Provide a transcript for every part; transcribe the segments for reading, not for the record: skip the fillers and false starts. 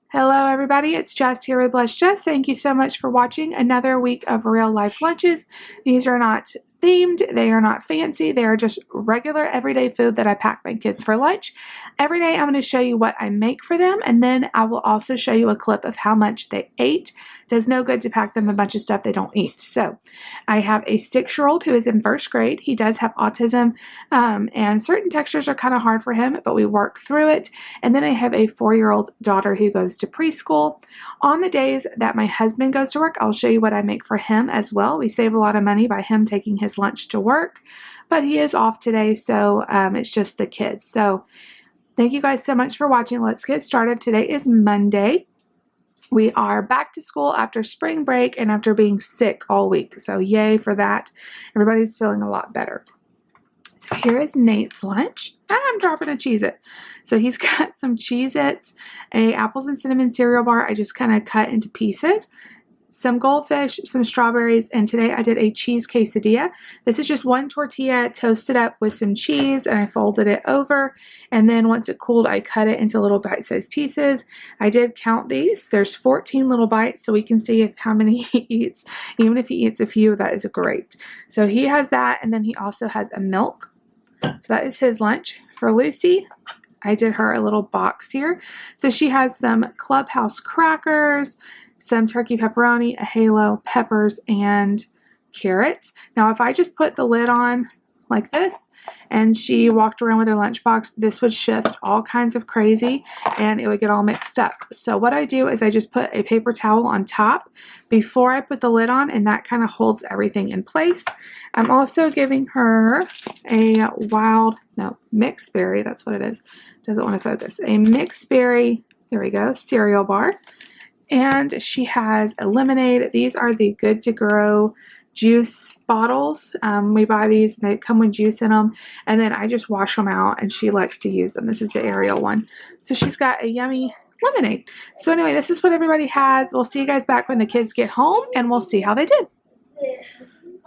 Hello everybody, it's Jess here with Bless Jess. Thank you so much for watching another week of real life lunches. These are not themed, they are not fancy, they are just regular everyday food that I pack my kids for lunch. Every day I'm going to show you what I make for them, and then I will also show you a clip of how much they ate. It does no good to pack them a bunch of stuff they don't eat. So I have a 6-year-old who is in first grade. He does have autism, and certain textures are kind of hard for him, but we work through it. And then I have a 4-year-old daughter who goes to preschool. On the days that my husband goes to work, I'll show you what I make for him as well. We save a lot of money by him taking his lunch to work, but he is off today, so it's just the kids. So thank you guys so much for watching. Let's get started. Today is Monday. We are back to school after spring break and after being sick all week. So yay for that. Everybody's feeling a lot better. So here is Nate's lunch. I'm dropping a Cheez-It. So he's got some Cheez-Its, a apples and cinnamon cereal bar I just kind of cut into pieces, some goldfish, some strawberries, and today I did a cheese quesadilla. This is just one tortilla toasted up with some cheese, and I folded it over, and then once it cooled I cut it into little bite-sized pieces. I did count these. There's 14 little bites, so we can see how many he eats. Even if he eats a few, that is great. So he has that, and then he also has a milk. So that is his lunch. For Lucy, I did her a little box here. So she has some Clubhouse crackers, some turkey pepperoni, a halo, peppers, and carrots. Now, if I just put the lid on like this and she walked around with her lunchbox, this would shift all kinds of crazy and it would get all mixed up. So what I do is I just put a paper towel on top before I put the lid on, and that kind of holds everything in place. I'm also giving her a mixed berry, that's what it is. Doesn't want to focus. A mixed berry, there we go, cereal bar. And she has a lemonade. These are the Good to Grow juice bottles. We buy these, they come with juice in them, and then I just wash them out and she likes to use them. This is the Ariel one. So she's got a yummy lemonade. So anyway, this is what everybody has. We'll see you guys back when the kids get home and we'll see how they did.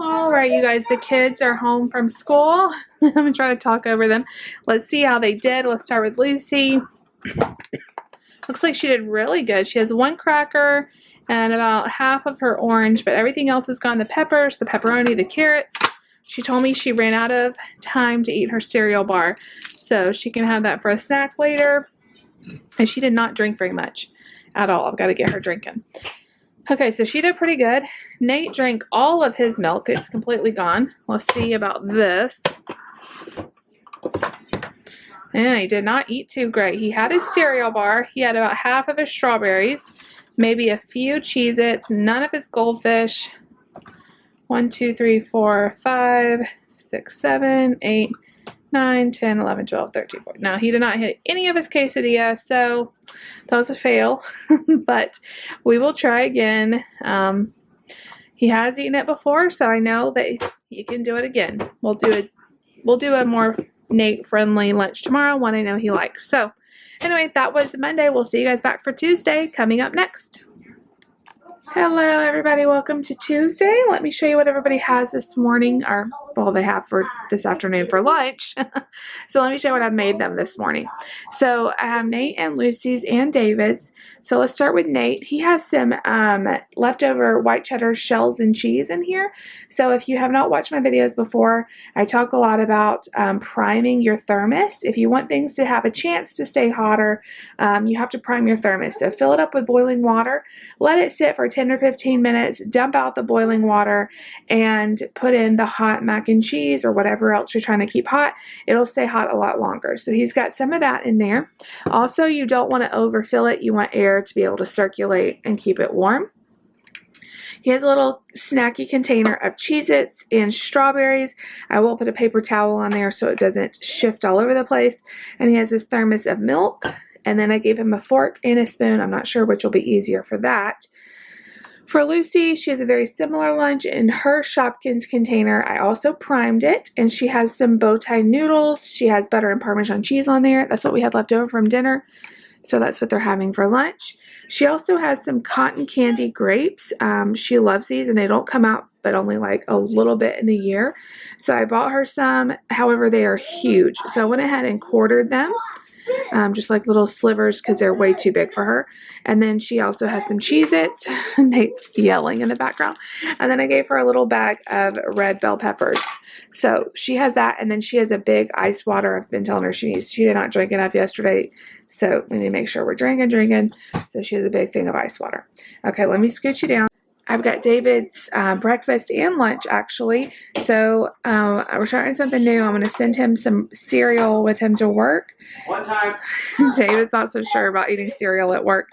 All right, you guys, the kids are home from school. I'm going to try to talk over them. Let's see how they did. Let's start with Lucy. Looks like she did really good. She has one cracker and about half of her orange, but everything else is gone. The peppers, the pepperoni, the carrots. She told me she ran out of time to eat her cereal bar, so she can have that for a snack later. And she did not drink very much at all. I've got to get her drinking. Okay, so she did pretty good. Nate drank all of his milk. It's completely gone. Let's see about this. Yeah, he did not eat too great. He had his cereal bar. He had about half of his strawberries, maybe a few Cheez-Its, none of his goldfish. 1, 2, 3, 4, 5, 6, 7, 8, 9, 10, 11, 12, 13, 14. Now, he did not hit any of his quesadilla, so that was a fail. But we will try again. He has eaten it before, so I know that he can do it again. We'll do a more Nate-friendly lunch tomorrow, one I know he likes. So anyway, that was Monday. We'll see you guys back for Tuesday coming up next. Hello everybody, welcome to Tuesday. Let me show you what everybody has this morning, or well, they have for this afternoon for lunch. So let me show you what I've made them this morning. So I have Nate and Lucy's and David's. So let's start with Nate. He has some leftover white cheddar shells and cheese in here. So if you have not watched my videos before, I talk a lot about priming your thermos. If you want things to have a chance to stay hotter, you have to prime your thermos. So fill it up with boiling water, let it sit for 10 or 15 minutes, dump out the boiling water, and put in the hot mac and cheese or whatever else you're trying to keep hot. It'll stay hot a lot longer. So he's got some of that in there. Also, you don't want to overfill it. You want air to be able to circulate and keep it warm. He has a little snacky container of Cheez-Its and strawberries. I will put a paper towel on there so it doesn't shift all over the place. And he has his thermos of milk. And then I gave him a fork and a spoon. I'm not sure which will be easier for that. For Lucy, she has a very similar lunch in her Shopkins container. I also primed it, and she has some bow tie noodles. She has butter and Parmesan cheese on there. That's what we had left over from dinner, so that's what they're having for lunch. She also has some cotton candy grapes. She loves these, and they don't come out but only like a little bit in the year. So I bought her some. However, they are huge. So I went ahead and quartered them. Just like little slivers because they're way too big for her. And then she also has some Cheez-Its. Nate's yelling in the background. And then I gave her a little bag of red bell peppers. So she has that, and then she has a big ice water. I've been telling her she did not drink enough yesterday, so we need to make sure we're drinking. So she has a big thing of ice water. Okay, let me scoot you down. I've got David's breakfast and lunch, actually. So we're trying something new. I'm going to send him some cereal with him to work. One time. David's not so sure about eating cereal at work.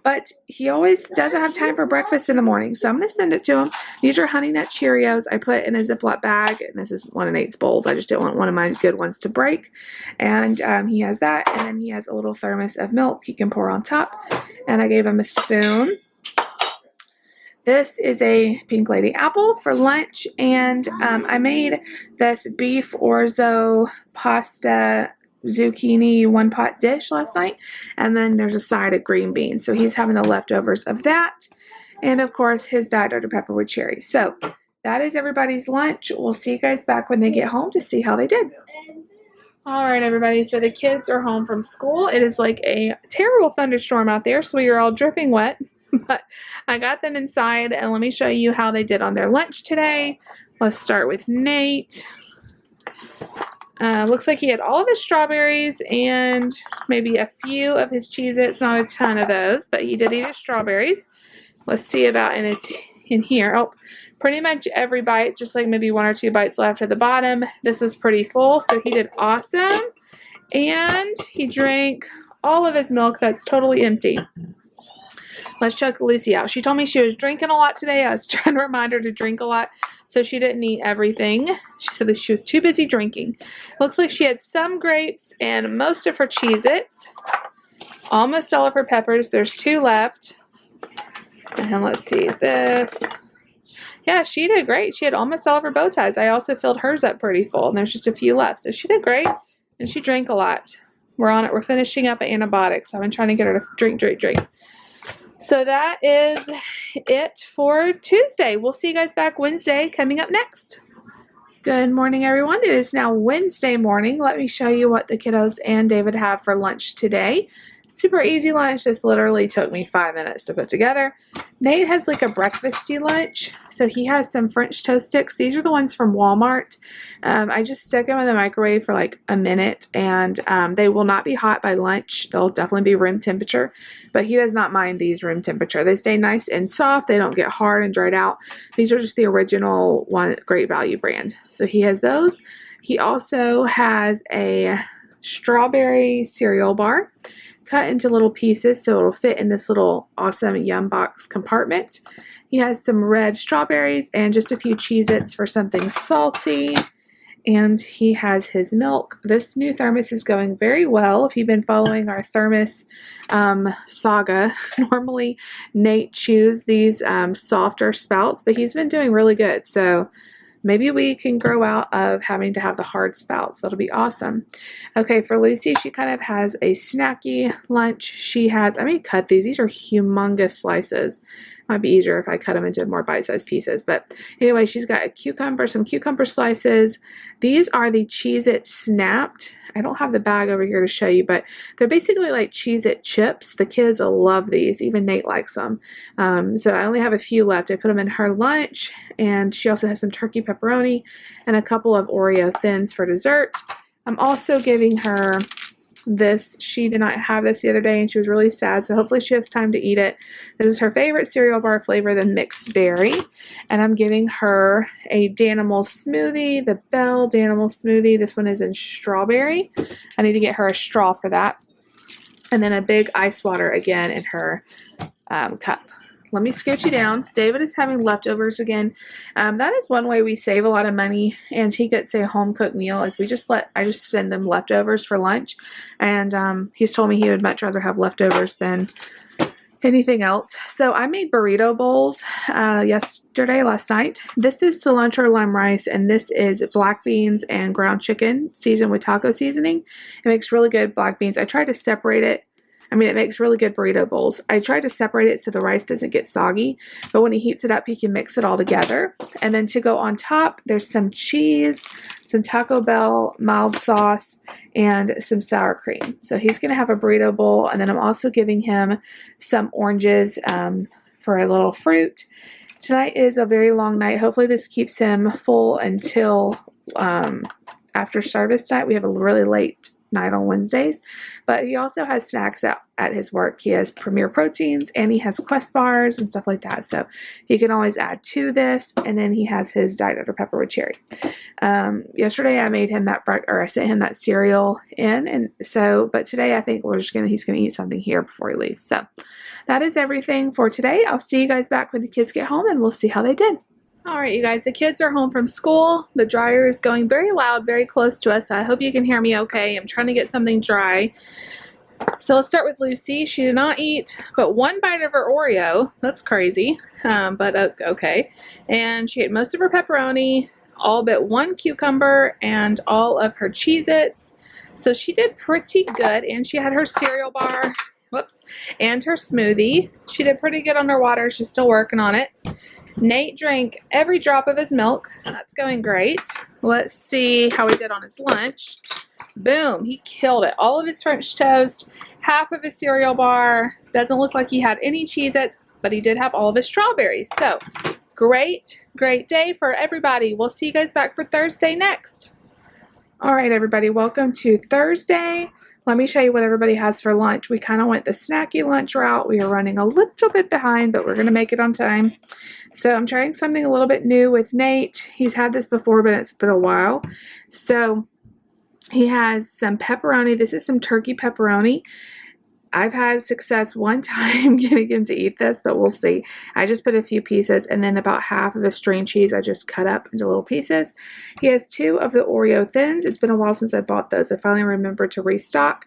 But he always doesn't have time for breakfast in the morning. So I'm going to send it to him. These are Honey Nut Cheerios. I put in a Ziploc bag. And this is one of Nate's bowls. I just didn't want one of my good ones to break. And he has that. And then he has a little thermos of milk he can pour on top. And I gave him a spoon. This is a Pink Lady apple for lunch, and I made this beef orzo pasta zucchini one pot dish last night, and then there's a side of green beans. So he's having the leftovers of that, and of course his Diet Dr. Pepper with cherry. So that is everybody's lunch. We'll see you guys back when they get home to see how they did. All right, everybody, so the kids are home from school. It is like a terrible thunderstorm out there, so we are all dripping wet. But I got them inside, and let me show you how they did on their lunch today. Let's start with Nate. Looks like he had all of his strawberries and maybe a few of his Cheez-Its. Not a ton of those, but he did eat his strawberries. Let's see about in here. Oh, pretty much every bite, just like maybe 1 or 2 bites left at the bottom. This was pretty full, so he did awesome. And he drank all of his milk that's totally empty. Let's check Lucy out. She told me she was drinking a lot today. I was trying to remind her to drink a lot, so she didn't eat everything. She said that she was too busy drinking. Looks like she had some grapes and most of her Cheez-Its. Almost all of her peppers. There's 2 left. And let's see this. Yeah, she did great. She had almost all of her bow ties. I also filled hers up pretty full, and there's just a few left. So she did great, and she drank a lot. We're on it. We're finishing up antibiotics. I've been trying to get her to drink. So that is it for Tuesday. We'll see you guys back Wednesday coming up next. Good morning, everyone. It is now Wednesday morning. Let me show you what the kiddos and David have for lunch today. Super easy lunch. This literally took me 5 minutes to put together. Nate has like a breakfasty lunch. So he has some French toast sticks. These are the ones from Walmart. I just stuck them in the microwave for like a minute, and they will not be hot by lunch. They'll definitely be room temperature, but he does not mind these room temperature. They stay nice and soft. They don't get hard and dried out. These are just the original one, Great Value brand. So he has those. He also has a strawberry cereal bar cut into little pieces so it'll fit in this little awesome Yum Box compartment. He has some red strawberries and just a few Cheez-Its for something salty. And he has his milk. This new thermos is going very well. If you've been following our thermos saga, normally Nate chews these softer spouts, but he's been doing really good. So maybe we can grow out of having to have the hard spouts. That'll be awesome. Okay, for Lucy, she kind of has a snacky lunch. She has, let me cut these. These are humongous slices. Might be easier if I cut them into more bite-sized pieces. But anyway, she's got a cucumber, some cucumber slices. These are the Cheez-It Snapped. I don't have the bag over here to show you, but they're basically like Cheez-It chips. The kids love these. Even Nate likes them. So I only have a few left. I put them in her lunch, and she also has some turkey pepperoni and a couple of Oreo Thins for dessert. I'm also giving her this. She did not have this the other day, and she was really sad, so hopefully she has time to eat it. This is her favorite cereal bar flavor, the mixed berry, and I'm giving her a Danimal smoothie, the Bell Danimal smoothie. This one is in strawberry. I need to get her a straw for that, and then a big ice water again in her cup. Let me scoot you down. David is having leftovers again. That is one way we save a lot of money, and he gets a home cooked meal. Is I just send him leftovers for lunch, and he's told me he would much rather have leftovers than anything else. So I made burrito bowls last night. This is cilantro lime rice, and this is black beans and ground chicken seasoned with taco seasoning. It makes really good black beans. I tried to separate it I mean, it makes really good burrito bowls. I tried to separate it so the rice doesn't get soggy, but when he heats it up, he can mix it all together. And then to go on top, there's some cheese, some Taco Bell mild sauce, and some sour cream. So he's going to have a burrito bowl, and then I'm also giving him some oranges for a little fruit. Tonight is a very long night. Hopefully this keeps him full until after service night. We have a really late night on Wednesdays, but he also has snacks out at his work. He has Premier Proteins and he has Quest bars and stuff like that, so he can always add to this. And then he has his Diet Dr. Pepper with cherry. Yesterday I made him that I sent him that cereal in, and so but today I think he's gonna eat something here before he leaves. So that is everything for today. I'll see you guys back when the kids get home and we'll see how they did. All right, you guys, the kids are home from school. The dryer is going very loud, very close to us. So I hope you can hear me okay. I'm trying to get something dry. So let's start with Lucy. She did not eat but one bite of her Oreo. That's crazy, but okay. And she ate most of her pepperoni, all but one cucumber, and all of her Cheez-Its. So she did pretty good, and she had her cereal bar, whoops, and her smoothie. She did pretty good on her water. She's still working on it. Nate drank every drop of his milk. That's going great. Let's see how he did on his lunch. Boom, he killed it. All of his French toast, half of his cereal bar. Doesn't look like he had any Cheez-Its, but he did have all of his strawberries. So, great day for everybody. We'll see you guys back for Thursday next. All right, everybody, welcome to Thursday. Let me show you what everybody has for lunch. We kind of went the snacky lunch route. We are running a little bit behind, but we're going to make it on time. So I'm trying something a little bit new with Nate. He's had this before, but it's been a while. So he has some pepperoni. This is some turkey pepperoni. I've had success one time getting him to eat this, but we'll see. I just put a few pieces, and then about half of the string cheese I just cut up into little pieces. He has 2 of the Oreo Thins. It's been a while since I bought those. I finally remembered to restock,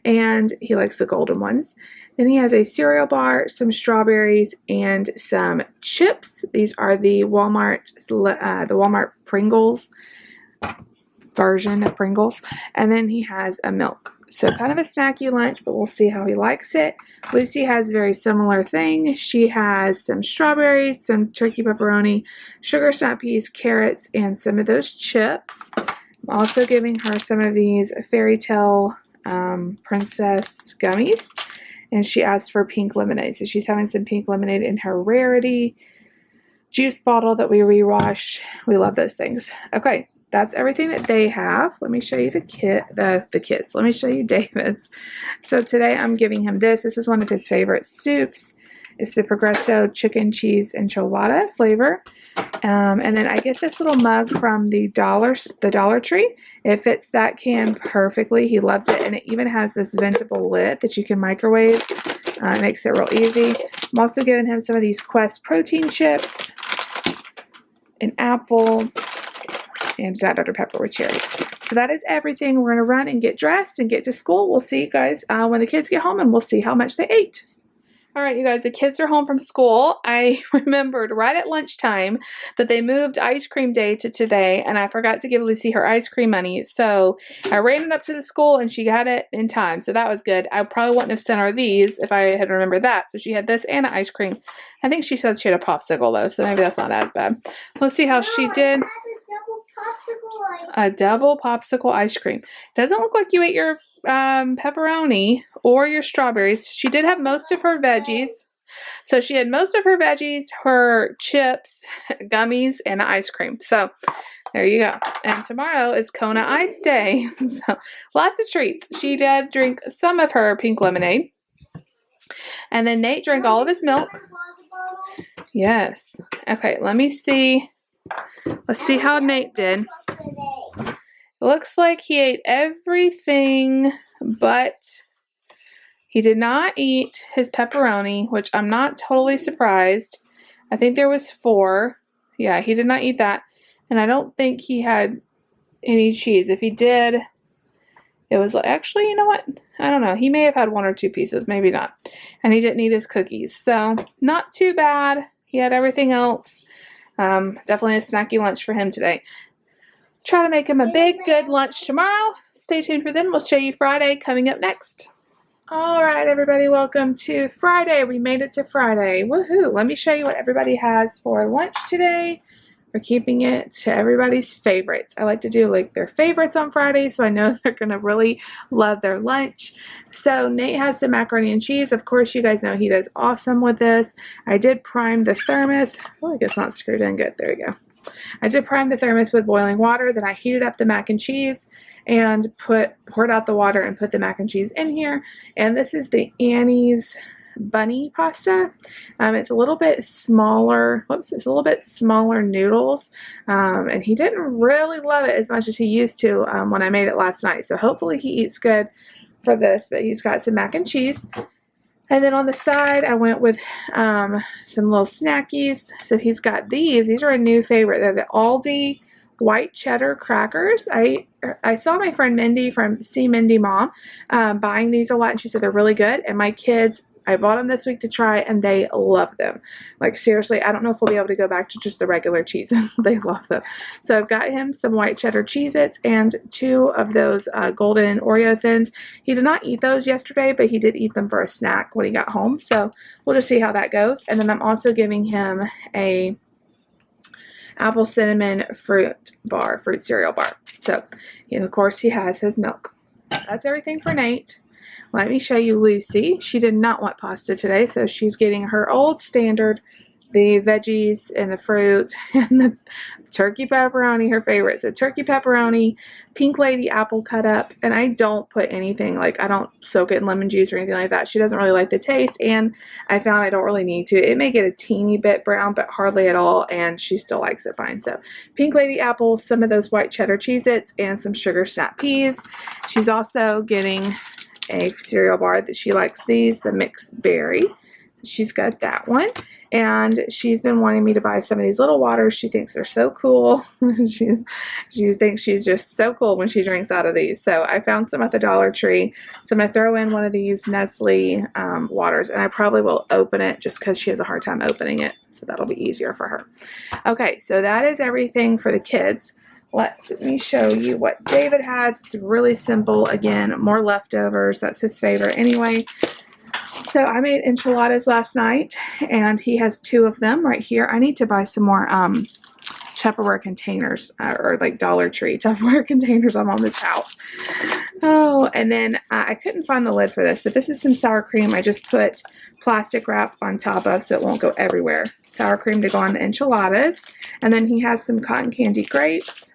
and he likes the golden ones. Then he has a cereal bar, some strawberries, and some chips. These are the Walmart Pringles version of Pringles. And then he has a milk. So kind of a snacky lunch, but we'll see how he likes it. Lucy has a very similar thing. She has some strawberries, some turkey pepperoni, sugar snap peas, carrots, and some of those chips. I'm also giving her some of these Fairy Tale Princess gummies. And she asked for pink lemonade. So she's having some pink lemonade in her Rarity juice bottle that we rewash. We love those things. Okay. That's everything that they have. Let me show you the kids. Let me show you David's. So today I'm giving him this. This is one of his favorite soups. It's the Progresso chicken cheese enchilada flavor. And then I get this little mug from the Dollar Tree. It fits that can perfectly. He loves it. And it even has this ventable lid that you can microwave. It makes it real easy. I'm also giving him some of these Quest protein chips, an apple, and Diet Dr. Pepper with cherry. So that is everything. We're going to run and get dressed and get to school. We'll see you guys when the kids get home, and we'll see how much they ate. All right, you guys, the kids are home from school. I remembered right at lunchtime that they moved ice cream day to today, and I forgot to give Lucy her ice cream money. So I ran it up to the school, and she got it in time. So that was good. I probably wouldn't have sent her these if I had remembered that. So she had this and an ice cream. I think she said she had a popsicle, though, so maybe that's not as bad. Let's see how she did. A double popsicle ice cream. Doesn't look like you ate your pepperoni or your strawberries. She did have most of her veggies. So she had most of her veggies, her chips, gummies, and ice cream. So there you go. And tomorrow is Kona Ice Day. So lots of treats. She did drink some of her pink lemonade. And then Nate drank all of his milk. Yes. Okay, let me see. Let's see how Nate did. It looks like he ate everything, but he did not eat his pepperoni, which I'm not totally surprised. I think there was 4. Yeah, he did not eat that. And I don't think he had any cheese. If he did, it was actually, you know what? I don't know. He may have had 1 or 2 pieces, maybe not. And he didn't eat his cookies. So not too bad. He had everything else. Definitely a snacky lunch for him today. Try to make him a big, good lunch tomorrow. Stay tuned for them. We'll show you Friday coming up next. All right, everybody, welcome to Friday. We made it to Friday. Woohoo! Let me show you what everybody has for lunch today. We're keeping it to everybody's favorites. I like to do like their favorites on Friday, so I know they're gonna really love their lunch. So Nate has some macaroni and cheese. Of course, you guys know he does awesome with this. I did prime the thermos. Oh, I guess not screwed in good. There you go. I did prime the thermos with boiling water. Then I heated up the mac and cheese and poured out the water and put the mac and cheese in here. And this is the Annie's bunny pasta. It's a little bit smaller. Whoops, it's a little bit smaller noodles. And he didn't really love it as much as he used to when I made it last night. So hopefully he eats good for this. But he's got some mac and cheese. And then on the side, I went with some little snackies. So he's got these. These are a new favorite. They're the Aldi white cheddar crackers. I saw my friend Mindy from See Mindy Mom buying these a lot, and she said they're really good. And my kids, I bought them this week to try, and they love them. Like, seriously, I don't know if we'll be able to go back to just the regular cheeses. They love them. So I've got him some white cheddar Cheez-Its and 2 of those golden Oreo thins. He did not eat those yesterday, but he did eat them for a snack when he got home. So we'll just see how that goes. And then I'm also giving him a apple cinnamon fruit cereal bar. So, and of course, he has his milk. That's everything for Nate. Let me show you Lucy. She did not want pasta today, so she's getting her old standard, the veggies and the fruit and the turkey pepperoni, her favorite. So turkey pepperoni, Pink Lady apple cut up, and I don't put anything, like I don't soak it in lemon juice or anything like that. She doesn't really like the taste, and I found I don't really need to. It may get a teeny bit brown, but hardly at all, and she still likes it fine. So Pink Lady apple, some of those white cheddar Cheez-Its, and some sugar snap peas. She's also getting a cereal bar that she likes, these, the mixed berry. She's got that one, and she's been wanting me to buy some of these little waters. She thinks they're so cool. She thinks she's just so cool when she drinks out of these. So I found some at the Dollar Tree. So I'm going to throw in one of these Nestle waters, and I probably will open it just because she has a hard time opening it. So that'll be easier for her. Okay, so that is everything for the kids. Let me show you what David has. It's really simple. Again, more leftovers. That's his favorite anyway. So I made enchiladas last night, and he has 2 of them right here. I need to buy some more Tupperware containers, or like Dollar Tree Tupperware containers. I'm on this house. Oh, and then I couldn't find the lid for this, but this is some sour cream. I just put plastic wrap on top of so it won't go everywhere. Sour cream to go on the enchiladas. And then he has some cotton candy grapes.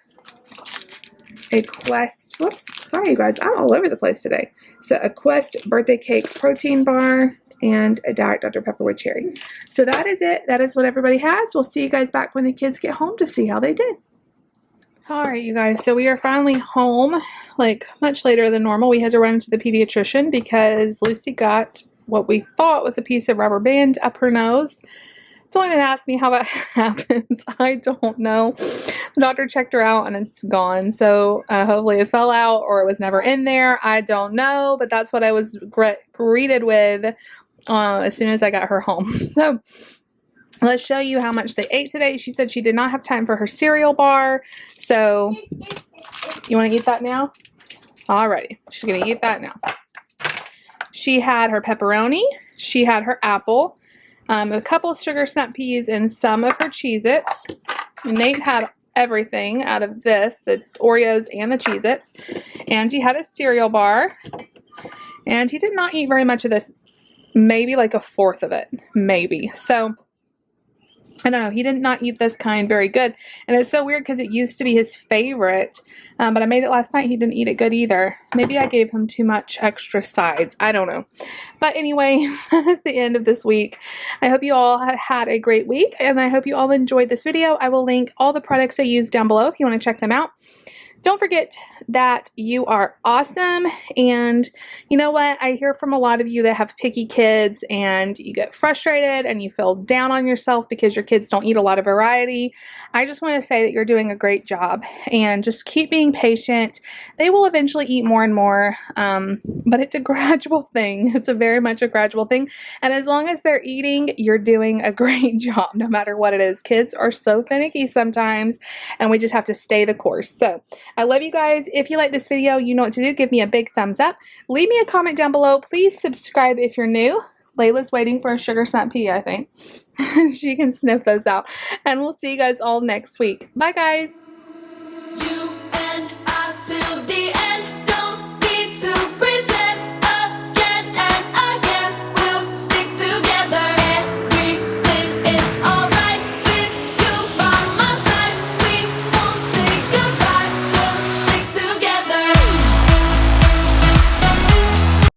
A Quest, whoops, sorry you guys, I'm all over the place today. So a Quest birthday cake protein bar and a Diet Dr. Pepper with cherry. So that is it. That is what everybody has. We'll see you guys back when the kids get home to see how they did. All right, you guys, so we are finally home, like much later than normal. We had to run to the pediatrician because Lucy got what we thought was a piece of rubber band up her nose. Don't even ask me how that happens. I don't know. The doctor checked her out and it's gone. So hopefully it fell out or it was never in there. I don't know. But that's what I was greeted with as soon as I got her home. So let's show you how much they ate today. She said she did not have time for her cereal bar. So you want to eat that now? Alrighty. She's going to eat that now. She had her pepperoni. She had her apple. A couple of sugar snap peas and some of her Cheez-Its. Nate had everything out of this, the Oreos and the Cheez-Its. And he had a cereal bar. And he did not eat very much of this. Maybe like a 1/4 of it. Maybe. So I don't know. He did not eat this kind very good. And it's so weird because it used to be his favorite. But I made it last night. He didn't eat it good either. Maybe I gave him too much extra sides. I don't know. But anyway, that is the end of this week. I hope you all had a great week. And I hope you all enjoyed this video. I will link all the products I used down below if you want to check them out. Don't forget that you are awesome, and you know what? I hear from a lot of you that have picky kids and you get frustrated and you feel down on yourself because your kids don't eat a lot of variety. I just want to say that you're doing a great job, and just keep being patient. They will eventually eat more and more, but it's a gradual thing. It's a very much a gradual thing, and as long as they're eating, you're doing a great job no matter what it is. Kids are so finicky sometimes, and we just have to stay the course. So I love you guys. If you like this video, you know what to do. Give me a big thumbs up. Leave me a comment down below. Please subscribe if you're new. Layla's waiting for a sugar snap pea, I think. She can sniff those out. And we'll see you guys all next week. Bye, guys.